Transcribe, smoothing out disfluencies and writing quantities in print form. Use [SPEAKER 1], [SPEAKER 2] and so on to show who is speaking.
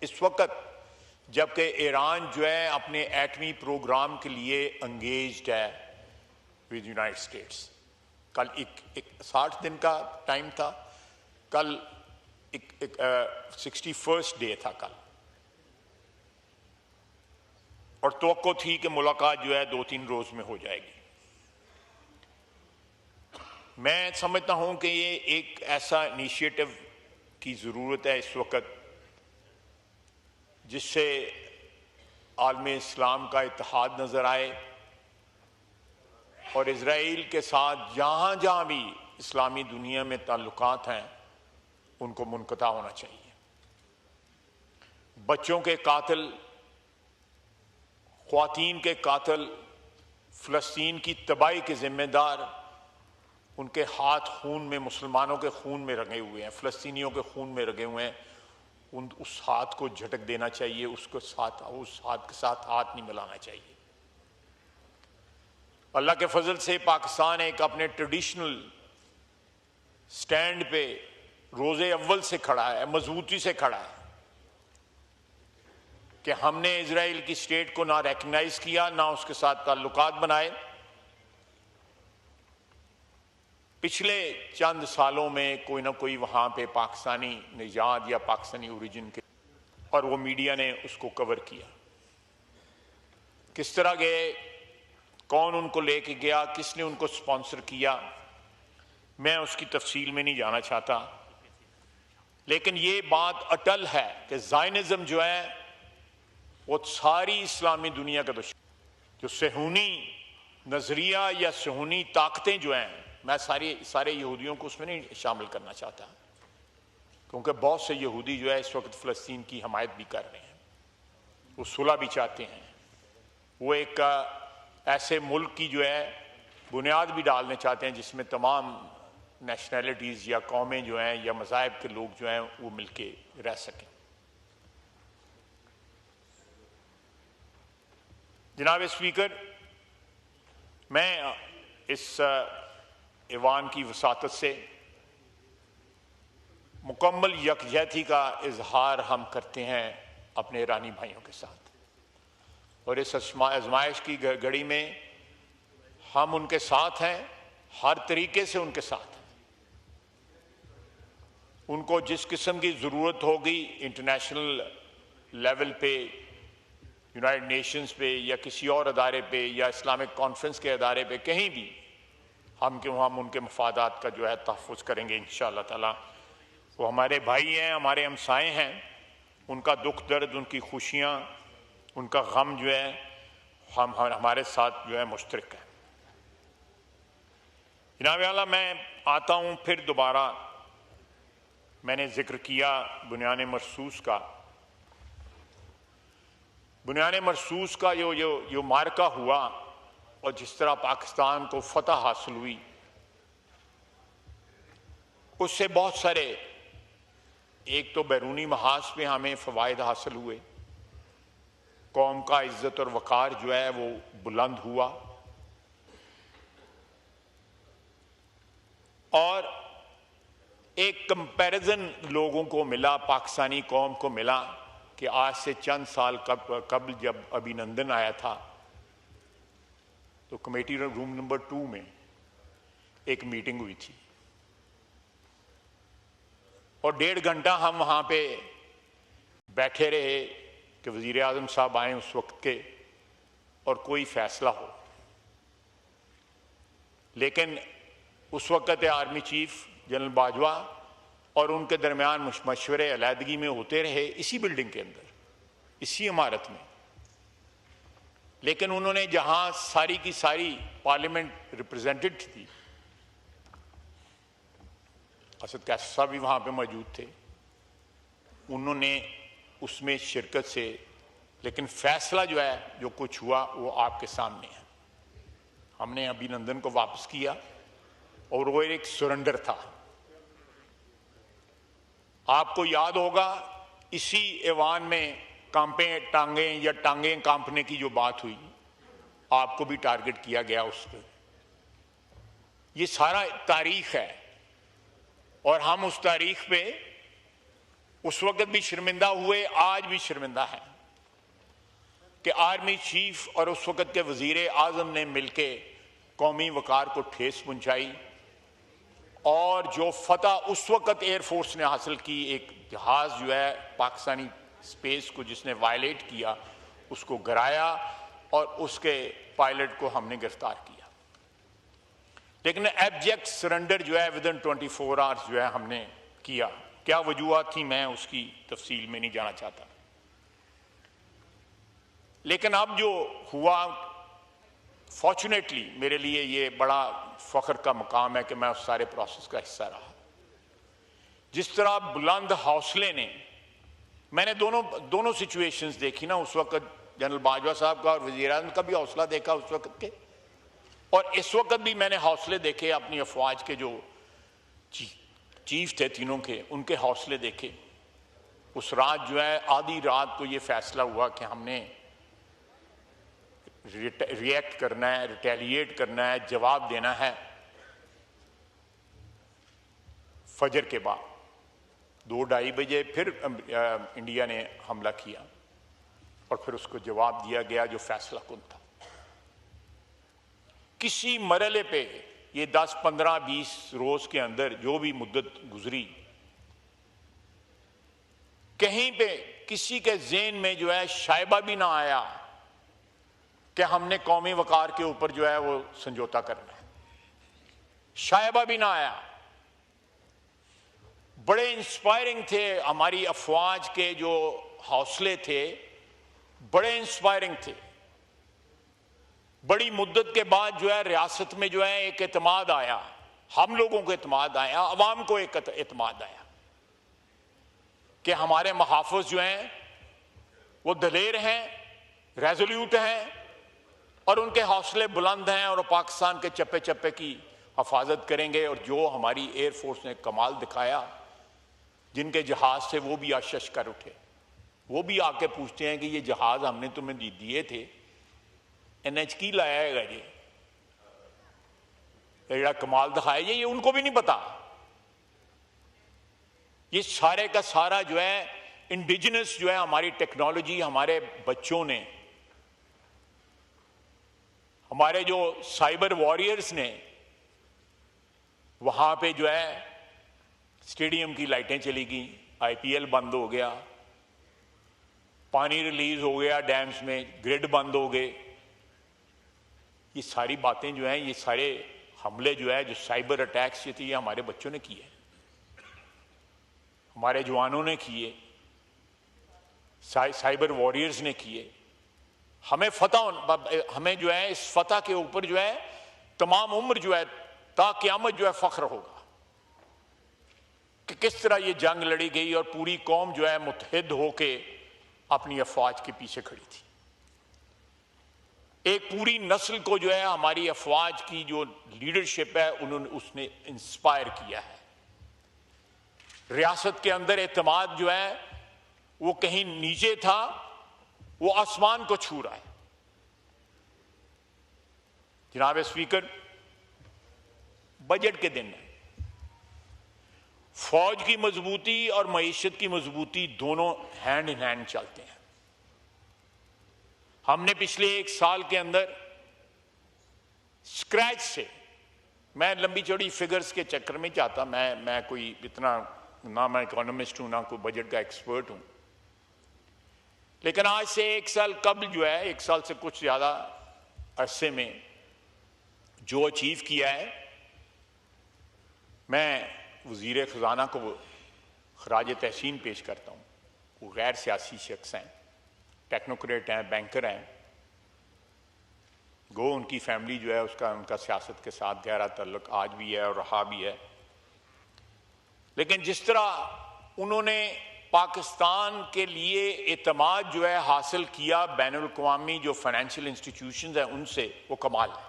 [SPEAKER 1] इस वक्त जबकि ईरान जो है अपने एटमी प्रोग्राम के लिए एंगेज्ड है विद यूनाइटेड स्टेट्स। कल एक 60 दिन का टाइम था, कल 61st डे था कल, और तवक्को थी कि मुलाकात जो है 2-3 रोज में हो जाएगी। मैं समझता हूं कि ये एक ऐसा इनिशिएटिव की जरूरत है इस वक्त जिससे आलम इस्लाम का इत्तेहाद नजर आए और इजराइल के साथ जहां जहां भी इस्लामी दुनिया में ताल्लुकात हैं उनको मुनक़ता होना चाहिए। बच्चों के कातिल, ख्वातीन के कातिल, फ़लस्तीन की तबाही के जिम्मेदार, उनके हाथ खून में, मुसलमानों के खून में रंगे हुए हैं, फ़लस्तीनियों के खून में रंगे हुए हैं। उस हाथ को झटक देना चाहिए, उस हाथ के साथ हाथ नहीं मिलाना चाहिए। अल्लाह के फजल से पाकिस्तान एक अपने ट्रेडिशनल स्टैंड पे रोजे अव्वल से खड़ा है, मजबूती से खड़ा है कि हमने इजराइल की स्टेट को ना रिकॉग्नाइज किया, ना उसके साथ ताल्लुकात बनाए। पिछले चंद सालों में कोई ना कोई वहां पे पाकिस्तानी निजात या पाकिस्तानी ओरिजिन के, और वो मीडिया ने उसको कवर किया। किस तरह गए, कौन उनको लेके गया, किसने उनको स्पॉन्सर किया, मैं उसकी तफसील में नहीं जाना चाहता, लेकिन ये बात अटल है कि ज़ायनिज़्म जो है वो सारी इस्लामी दुनिया का दुश्मन। जो सहूनी नजरिया या सहूनी ताकतें जो हैं, मैं सारे यहूदियों को उसमें नहीं शामिल करना चाहता, क्योंकि बहुत से यहूदी जो है इस वक्त फ़लस्तीन की हमायत भी कर रहे हैं, वो सुलह भी चाहते हैं, वो एक ऐसे मुल्क की जो है बुनियाद भी डालने चाहते हैं जिसमें तमाम नेशनैलिटीज़ या कौमें जो हैं या मज़ाहिब के लोग जो हैं वो मिलके रह सकें। जनाब स्पीकर, मैं इस ईवान की वसातत से मुकम्मल यकजहती का इजहार हम करते हैं अपने ईरानी भाइयों के साथ, और इस आजमाइश की घड़ी में हम उनके साथ हैं, हर तरीके से उनके साथ हैं। उनको जिस किस्म की ज़रूरत होगी इंटरनेशनल लेवल पे, यूनाइटेड नेशंस पे या किसी और अदारे पे या इस्लामिक कॉन्फ्रेंस के अदारे पे, कहीं भी हम उनके मफादात का जो है तहफ़्फ़ुज़ करेंगे इंशाअल्लाह ताला। वो हमारे भाई हैं, हमारे हमसाए हैं, उनका दुख दर्द, उनकी खुशियाँ, उनका गम जो है हमारे साथ जो है मुश्तरक है। जनाब आला, मैं आता हूँ फिर दोबारा, मैंने जिक्र किया बुनियान मरसूस का। बुनियान मरसूस का जो मार्का हुआ और जिस तरह पाकिस्तान को फतह हासिल हुई, उससे बहुत सारे, एक तो बैरूनी महाज पे हमें फ़वाइद हासिल हुए, कौम का इज्जत और वक़ार जो है वो बुलंद हुआ, और एक कंपैरिजन लोगों को मिला, पाकिस्तानी कौम को मिला कि आज से चंद साल कबल जब अभिनंदन आया था तो कमेटी रूम नंबर 2 में एक मीटिंग हुई थी और 1.5 घंटा हम वहां पे बैठे रहे कि वजीर आज़म साहब आए उस वक्त के और कोई फैसला हो। लेकिन उस वक्त आर्मी चीफ जनरल बाजवा और उनके दरमियान मशवरे अलहदगी में होते रहे इसी बिल्डिंग के अंदर, इसी इमारत में। लेकिन उन्होंने जहां सारी की सारी पार्लियामेंट रिप्रेजेंटेड थी, असद कैसर साहब भी वहां पे मौजूद थे, उन्होंने उसमें शिरकत से, लेकिन फैसला जो है जो कुछ हुआ वो आपके सामने है। हमने अभिनंदन को वापस किया और वो एक सरेंडर था। आपको याद होगा इसी ऐवान में टांगे कांपने की जो बात हुई, आपको भी टारगेट किया गया उस पर। ये सारा तारीख है और हम उस तारीख पे उस वक्त भी शर्मिंदा हुए, आज भी शर्मिंदा हैं कि आर्मी चीफ और उस वक्त के वजीर आजम ने मिलके कौमी वकार को ठेस पहुंचाई और जो फतह उस वक्त एयरफोर्स ने हासिल की, एक जहाज जो है पाकिस्तानी स्पेस को जिसने वायलेट किया उसको गिराया और उसके पायलट को हमने गिरफ्तार किया। लेकिन एब्जेक्ट सरेंडर जो है विदिन 24 आवर्स जो है हमने किया। क्या वजूहत थी, मैं उसकी तफसील में नहीं जाना चाहता। लेकिन अब जो हुआ, फॉर्चुनेटली मेरे लिए ये बड़ा फख्र का मकाम है कि मैं उस सारे प्रोसेस का हिस्सा रहा। जिस तरह बुलंद हौसले ने, मैंने दोनों सिचुएशंस देखी ना, उस वक्त जनरल बाजवा साहब का और वज़ीर आज़म का भी हौसला देखा उस वक्त के, और इस वक्त भी मैंने हौसले देखे अपनी अफवाज के जो चीफ थे तीनों के, उनके हौसले देखे। उस रात जो है, आधी रात को ये फैसला हुआ कि हमने रिएक्ट करना है, रिटेलिएट करना है, जवाब देना है। फजर के बाद 2-2:30 बजे फिर इंडिया ने हमला किया और फिर उसको जवाब दिया गया जो फैसला कुन था। किसी मरहले पे ये 10, 15, 20 रोज के अंदर जो भी मुद्दत गुजरी, कहीं पे किसी के ज़हन में जो है शायबा भी ना आया कि हमने कौमी वकार के ऊपर जो है वो समझौता करना है। शायबा भी ना आया। बड़े इंस्पायरिंग थे हमारी अफवाज के जो हौसले थे, बड़े इंस्पायरिंग थे। बड़ी मुद्दत के बाद जो है रियासत में जो है एक एतमाद आया, हम लोगों को एतमाद आया, अवाम को एक एतमाद आया कि हमारे मुहाफ़िज़ जो हैं वो दलेर हैं, रेजोल्यूट हैं और उनके हौसले बुलंद हैं और पाकिस्तान के चप्पे चप्पे की हिफाजत करेंगे। और जो हमारी एयरफोर्स ने कमाल दिखाया, जिनके जहाज थे वो भी आशश कर उठे, वो भी आके पूछते हैं कि ये जहाज हमने तुम्हें दिए थे, NH की लाया है जी, ये कमाल दिखाया, ये उनको भी नहीं पता। ये सारे का सारा जो है इंडिजिनस जो है हमारी टेक्नोलॉजी, हमारे बच्चों ने, हमारे जो साइबर वॉरियर्स ने, वहां पे जो है स्टेडियम की लाइटें चली गई, IPL बंद हो गया, पानी रिलीज हो गया डैम्स में, ग्रिड बंद हो गए। ये सारी बातें जो हैं, ये सारे हमले जो है, जो साइबर अटैक्स ये थे, ये हमारे बच्चों ने किए, हमारे जवानों ने किए, साइबर वॉरियर्स ने किए। हमें हमें जो है इस फतह के ऊपर जो है तमाम उम्र जो है ता क़यामत जो है फख्र होगा कि किस तरह ये जंग लड़ी गई और पूरी कौम जो है मुत्तहिद होके अपनी अफवाज के पीछे खड़ी थी। एक पूरी नस्ल को जो है हमारी अफवाज की जो लीडरशिप है उसने इंस्पायर किया है। रियासत के अंदर एतमाद जो है वो कहीं नीचे था, वो आसमान को छू रहा है। जनाब स्पीकर, बजट के दिन है, फौज की मजबूती और मईशत की मजबूती दोनों हैंड इन हैंड चलते हैं। हमने पिछले 1 साल के अंदर स्क्रैच से, मैं लंबी चौड़ी फिगर्स के चक्कर में चाहता, मैं कोई इतना ना मैं इकोनॉमिस्ट हूं ना कोई बजट का एक्सपर्ट हूं, लेकिन आज से 1 साल कबल जो है, 1 साल से कुछ ज्यादा अरसे में जो अचीव किया है, मैं वज़ीर ख़ज़ाना को खराज तहसीन पेश करता हूँ। वो गैर सियासी शख्स हैं, टेक्नोक्रेट हैं, बैंकर हैं, गो उनकी फैमिली जो है उनका सियासत के साथ गहरा ताल्लुक आज भी है और रहा भी है। लेकिन जिस तरह उन्होंने पाकिस्तान के लिए एतमाद जो है हासिल किया बैनुल अक़वामी जो फाइनेंशियल इंस्टीट्यूशंस हैं उनसे, वो कमाल है।